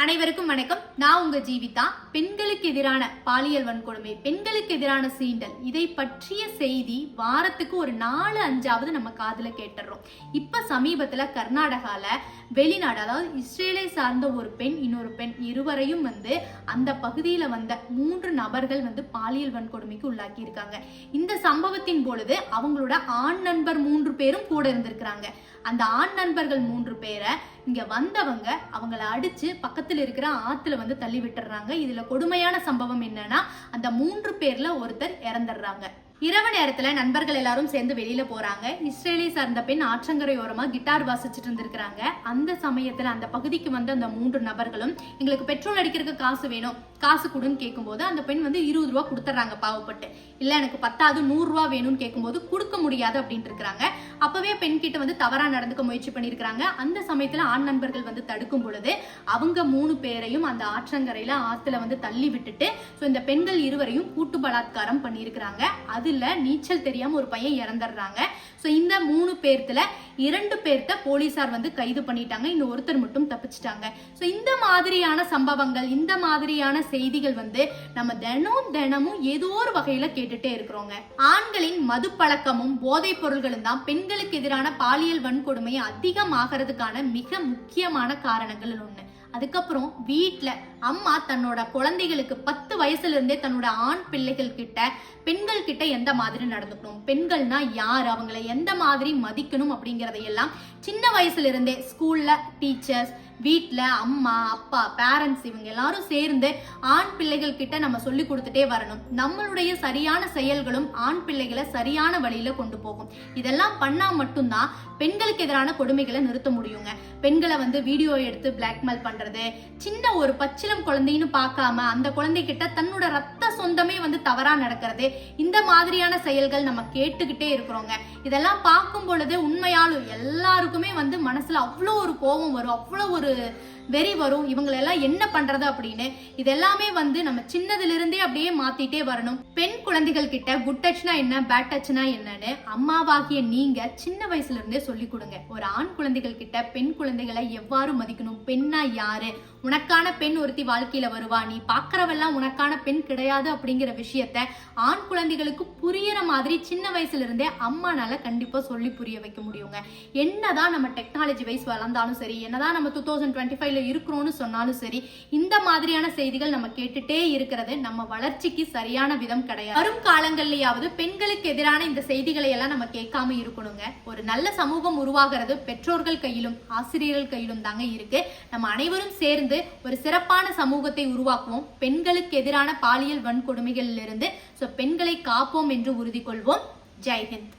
அனைவருக்கும் வணக்கம். நான் உங்க ஜீவிதா. பெண்களுக்கு எதிரான பாலியல் வன்கொடுமை, பெண்களுக்கு எதிரான சீண்டல், இதை பற்றிய செய்தி வாரத்துக்கு ஒரு 4-5 நம்ம காதுல கேட்டுறோம். இப்ப சமீபத்துல கர்நாடகால வெளிநாடு, அதாவது இஸ்ரேலை சார்ந்த ஒரு பெண், இன்னொரு பெண் இருவரையும் அந்த பகுதியில வந்த 3 நபர்கள் பாலியல் வன்கொடுமைக்கு உள்ளாக்கி இருக்காங்க. இந்த சம்பவத்தின் பொழுது அவங்களோட ஆண் நண்பர் 3 பேரும் கூட இருந்திருக்கிறாங்க. அந்த ஆண் நண்பர்கள் 3 பேரை இங்க வந்தவங்க அவங்கள அடிச்சு பக்கத்துல இருக்கிற ஆத்துல தள்ளி விட்டுறாங்க. இதுல கொடுமையான சம்பவம் என்னன்னா, அந்த 3 பேர்ல ஒருத்தர் இறந்துடுறாங்க. இரவு நேரத்துல நண்பர்கள் எல்லாரும் சேர்ந்து வெளியில போறாங்க. இஸ்ரேலை சார்ந்த பெண் ஆற்றங்கரையோரமா கிட்டார் வாசிச்சுட்டு இருந்திருக்கிறாங்க. அந்த சமயத்துல அந்த பகுதிக்கு அந்த 3 நபர்களும் எங்களுக்கு பெட்ரோல் அடிக்கிறதுக்கு காசு வேணும், காசு கொடுன்னு கேட்கும்போது அந்த பெண் 20 ரூபா கொடுத்துறாங்க பாவப்பட்டு. இல்ல எனக்கு 10 100 ரூபா வேணும்னு கேட்கும்போது கொடுக்க முடியாது அப்படின்ட்டு இருக்காங்க. அப்பவே பெண் கிட்ட தவறா நடந்துக்க முயற்சி பண்ணிருக்காங்க. அந்த சமயத்துல ஆண் நண்பர்கள் தடுக்கும் பொழுது அவங்க 3 பேரையும் அந்த ஆற்றங்கரையில ஆத்துல தள்ளி விட்டுட்டு இந்த பெண்கள் இருவரையும் கூட்டு பலாத்காரம் பண்ணிருக்கிறாங்க. அதுல நீச்சல் தெரியாம ஒரு பையன் இறந்துடுறாங்க. இந்த 3 பேர்த்துல 2 பேர்த்த போலீசார் கைது பண்ணிட்டாங்க. இன்னும் ஒருத்தர் மட்டும் தப்பிச்சிட்டாங்க. இந்த மாதிரியான சம்பவங்கள், இந்த மாதிரியான செய்திகள் நம்ம தினமும் ஏதோ ஒரு வகையில கேட்டுட்டே இருக்கிறோங்க. ஆண்களின் மது பழக்கமும் போதைப் பொருள்களும் தான் பெண்களுக்கு எதிரான பாலியல் வன்கொடுமை அதிகமாகிறதுக்கான மிக முக்கியமான காரணங்கள் ஒண்ணு. அதுக்கப்புறம் வீட்டுல அம்மா தன்னோட குழந்தைகளுக்கு 10 வயசுல இருந்தே தன்னோட ஆண் பிள்ளைகள் கிட்ட, பெண்கள் கிட்ட எந்த மாதிரி நடந்துக்கணும், பெண்கள்னா யார், அவங்களை எந்த மாதிரி மதிக்கணும் அப்படிங்கறதையெல்லாம் சின்ன வயசுல இருந்தே ஸ்கூல்ல டீச்சர்ஸ், வீட்டுல அம்மா அப்பா பேரண்ட்ஸ் இவங்க எல்லாரும் சேர்ந்து ஆண் பிள்ளைகள் கிட்ட நம்ம சொல்லி கொடுத்துட்டே வரணும். நம்மளுடைய சரியான செயல்களும் ஆண் பிள்ளைகளை சரியான வழியில கொண்டு போகும். இதெல்லாம் பண்ணா மட்டும்தான் பெண்களுக்கு எதிரான கொடுமைகளை நிறுத்த முடியுங்க. பெண்களை வீடியோ எடுத்து பிளாக்மெயில் பண்றது, சின்ன ஒரு பச்சிலம் குழந்தைன்னு பார்க்காம அந்த குழந்தை கிட்ட தன்னோட ரத்த சொந்தமே தவறா நடக்கிறது, இந்த மாதிரியான செயல்கள் நம்ம கேட்டுக்கிட்டே இருக்கிறோங்க. இதெல்லாம் பார்க்கும் பொழுது உண்மையாலும் எல்லாருக்குமே மனசுல அவ்வளோ ஒரு கோபம் வரும், அவ்வளோ ஒரு வெறி வரும். இவங்களெல்லாம் என்ன பண்றது அப்படின்னு. இதெல்லாமே நம்ம சின்னதுல இருந்தே அப்படியே மாத்திட்டே வரணும். பெண் குழந்தைகள் கிட்ட குட் டச்னா என்ன, பேட் டச்னா என்னன்னு அம்மாவாகிய நீங்க சின்ன வயசுல இருந்தே சொல்லி கொடுங்க. ஒரு ஆண் குழந்தைகள் கிட்ட பெண் குழந்தைகளை எவ்வாறு மதிக்கணும், பெண்ணா யாரு, உனக்கான பெண் ஒருத்தி வாழ்க்கையில வருவா, நீ பாக்குறவெல்லாம் உனக்கான பெண் கிடையாது அப்படிங்கிற விஷயத்த ஆண் குழந்தைகளுக்கு புரியுற மாதிரி சின்ன வயசுல இருந்தே அம்மானால கண்டிப்பா சொல்லி புரிய வைக்க முடியுங்க. என்னதான் நம்ம டெக்னாலஜி வைஸ் வளர்ந்தாலும் சரி, என்னதான் நம்ம 2025ல இருக்கிறோம்னு சொன்னாலும் சரி, இந்த மாதிரியான செய்திகள் நம்ம கேட்டுட்டே இருக்கிறது நம்ம வளர்ச்சிக்கு சரியான விதம் கிடையாது. வரும் காலங்கள்லயாவது பெண்களுக்கு எதிரான இந்த செய்திகளை எல்லாம் நம்ம கேட்காம இருக்கணுங்க. ஒரு நல்ல சமூகம் உருவாகிறது பெற்றோர்கள் கையிலும் ஆசிரியர்கள் கையிலும் தாங்க இருக்கு. நம்ம அனைவரும் சேர்ந்து ஒரு சிறப்பான சமூகத்தை உருவாக்குவோம். பெண்களுக்கு எதிரான பாலியல் வன்கொடுமைகளிலிருந்து பெண்களை காப்போம் என்று உறுதி கொள்வோம். ஜெய் ஹிந்த்.